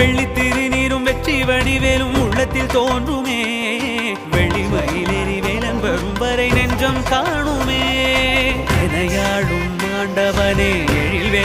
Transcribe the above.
வெள்ளி திருநீரும் வெற்றி வடிவேலும் உள்ளத்தில் தோன்றுமே வெள்ளிமயிலேறி வேலன் வரும் வரை நெஞ்சம் காணுமே எனையாளும் ஆண்டவனே எழில்வே